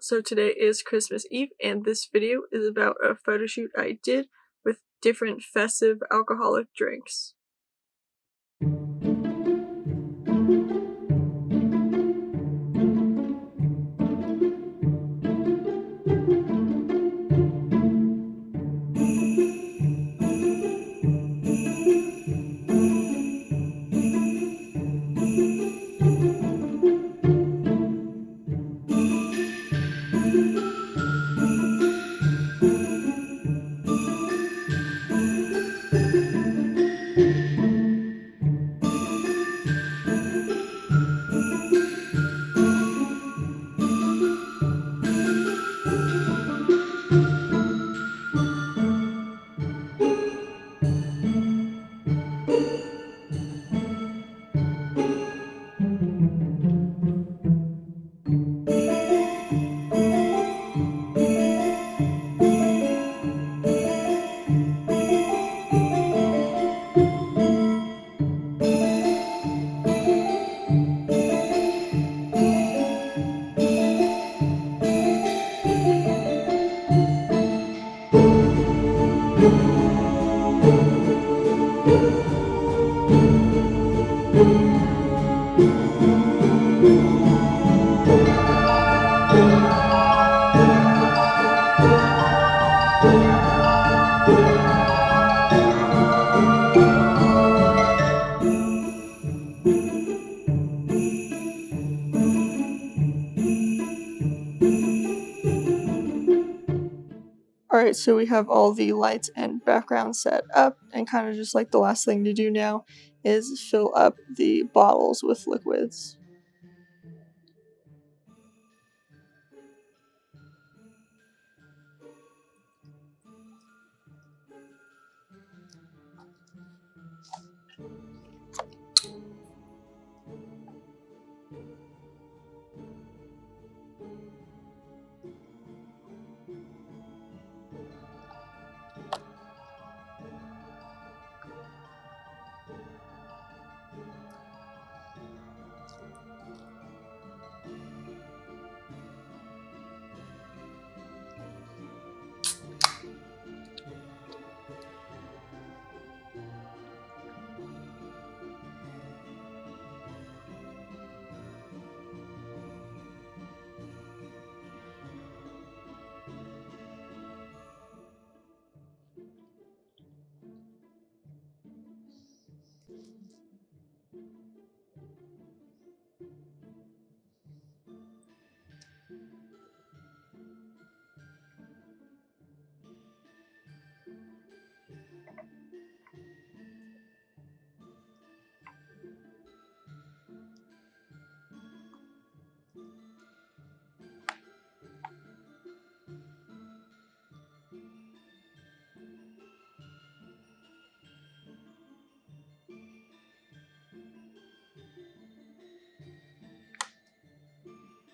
So today is Christmas Eve, and this video is about a photo shoot I did with different festive alcoholic drinks. Alright, so we have all the lights and background set up, and kind of just like the last thing to do now is fill up the bottles with liquids.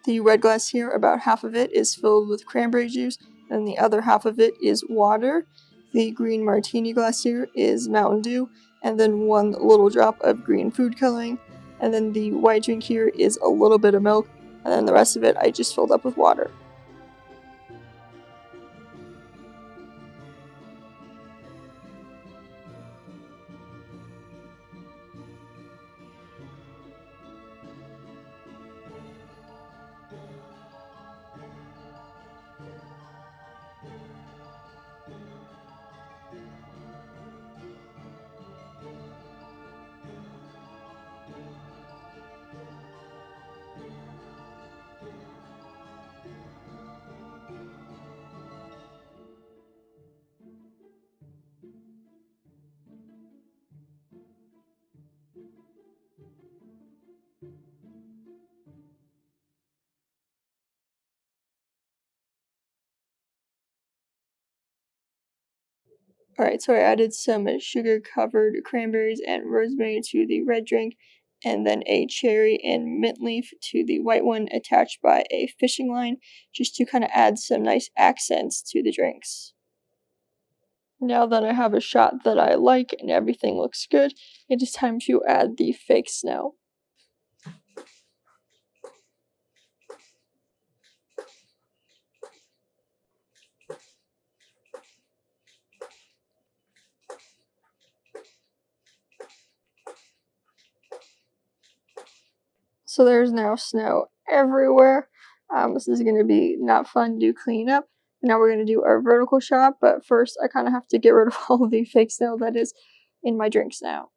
The red glass here, about half of it is filled with cranberry juice, and the other half of it is water. The green martini glass here is Mountain Dew, and then one little drop of green food coloring. And then the white drink here is a little bit of milk, and then the rest of it I just filled up with water. Alright, so I added some sugar-covered cranberries and rosemary to the red drink, and then a cherry and mint leaf to the white one attached by a fishing line, just to kind of add some nice accents to the drinks. Now that I have a shot that I like and everything looks good, it is time to add the fake snow. So there's now snow everywhere. This is going to be not fun to clean up. Now we're going to do our vertical shot, but first I kind of have to get rid of all of the fake snow that is in my drinks now.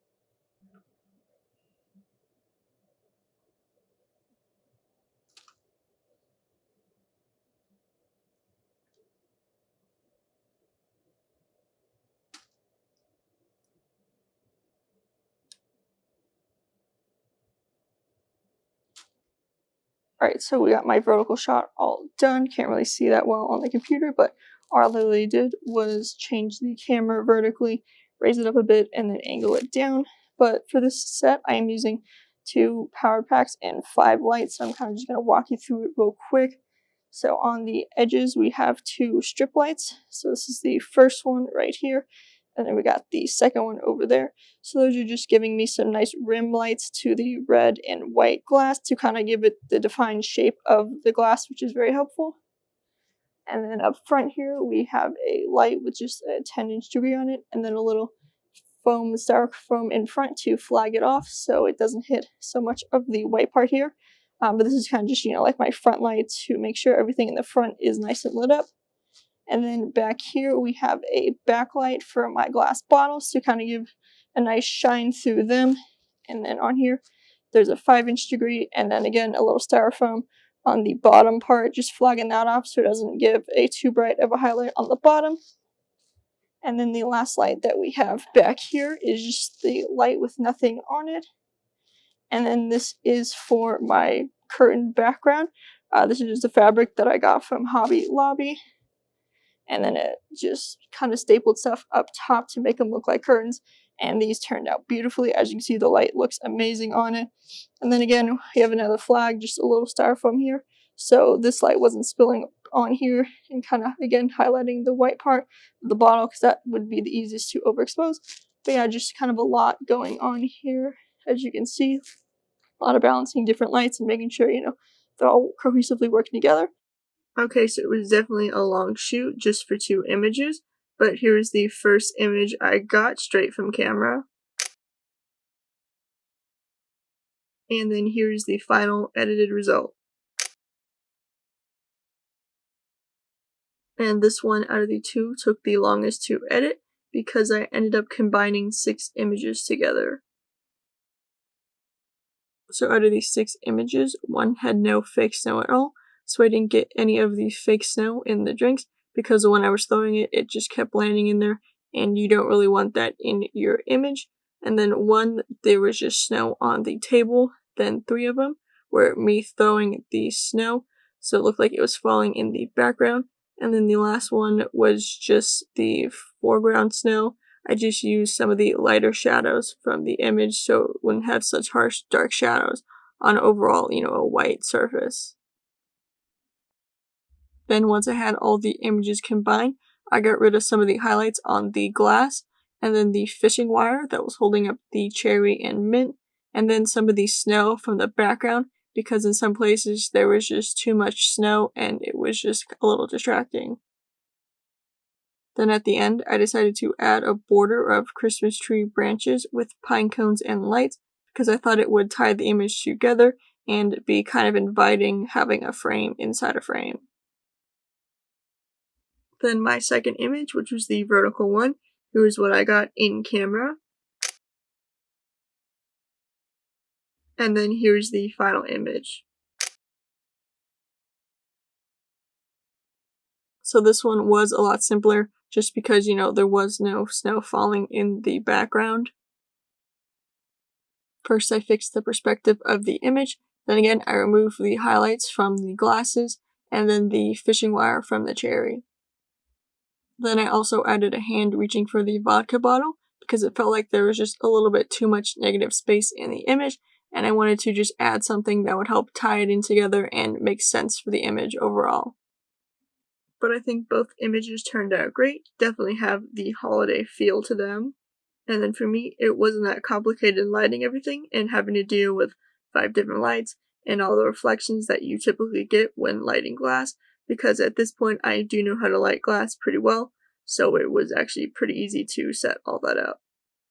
Alright, so we got my vertical shot all done. Can't really see that well on the computer, but all I literally did was change the camera vertically, raise it up a bit, and then angle it down. But for this set, I am using 2 power packs and 5 lights, so I'm kind of just going to walk you through it real quick. So on the edges, we have 2 strip lights. So this is the first one right here, and then we got the second one over there. So those are just giving me some nice rim lights to the red and white glass to kind of give it the defined shape of the glass, which is very helpful. And then up front here, we have a light with just a 10-inch degree on it, and then a little foam, styrofoam in front to flag it off so it doesn't hit so much of the white part here. But this is kind of just, like my front light to make sure everything in the front is nice and lit up. And then back here we have a backlight for my glass bottles to kind of give a nice shine through them. And then on here, there's a 5-inch degree, and then again a little styrofoam on the bottom part, just flagging that off so it doesn't give a too bright of a highlight on the bottom. And then the last light that we have back here is just the light with nothing on it. And then this is for my curtain background. This is just a fabric that I got from Hobby Lobby. And then it just kind of stapled stuff up top to make them look like curtains. And these turned out beautifully. As you can see, the light looks amazing on it. And then again, we have another flag, just a little styrofoam here. So this light wasn't spilling on here and kind of, again, highlighting the white part of the bottle because that would be the easiest to overexpose. But yeah, just kind of a lot going on here. As you can see, a lot of balancing different lights and making sure, they're all cohesively working together. Okay, so it was definitely a long shoot just for 2 images, but here's the first image I got straight from camera. And then here's the final edited result. And this one out of the 2 took the longest to edit because I ended up combining 6 images together. So out of these 6 images, one had no fake snow at all, so I didn't get any of the fake snow in the drinks because when I was throwing it, it just kept landing in there, and you don't really want that in your image. And then one, there was just snow on the table, then 3 of them were me throwing the snow, so it looked like it was falling in the background. And then the last one was just the foreground snow. I just used some of the lighter shadows from the image so it wouldn't have such harsh dark shadows on overall, a white surface. Then once I had all the images combined, I got rid of some of the highlights on the glass, and then the fishing wire that was holding up the cherry and mint, and then some of the snow from the background, because in some places there was just too much snow and it was just a little distracting. Then at the end, I decided to add a border of Christmas tree branches with pine cones and lights because I thought it would tie the image together and be kind of inviting having a frame inside a frame. Then my second image, which was the vertical one, here's what I got in camera. And then here's the final image. So this one was a lot simpler just because, there was no snow falling in the background. First, I fixed the perspective of the image. Then again, I removed the highlights from the glasses and then the fishing wire from the cherry. Then I also added a hand reaching for the vodka bottle because it felt like there was just a little bit too much negative space in the image, and I wanted to just add something that would help tie it in together and make sense for the image overall. But I think both images turned out great, definitely have the holiday feel to them. And then for me, it wasn't that complicated lighting everything and having to deal with 5 different lights and all the reflections that you typically get when lighting glass, because at this point I do know how to light glass pretty well, so it was actually pretty easy to set all that up.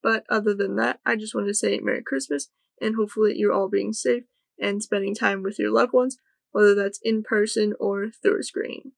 But other than that, I just wanted to say Merry Christmas, and hopefully you're all being safe and spending time with your loved ones, whether that's in person or through a screen.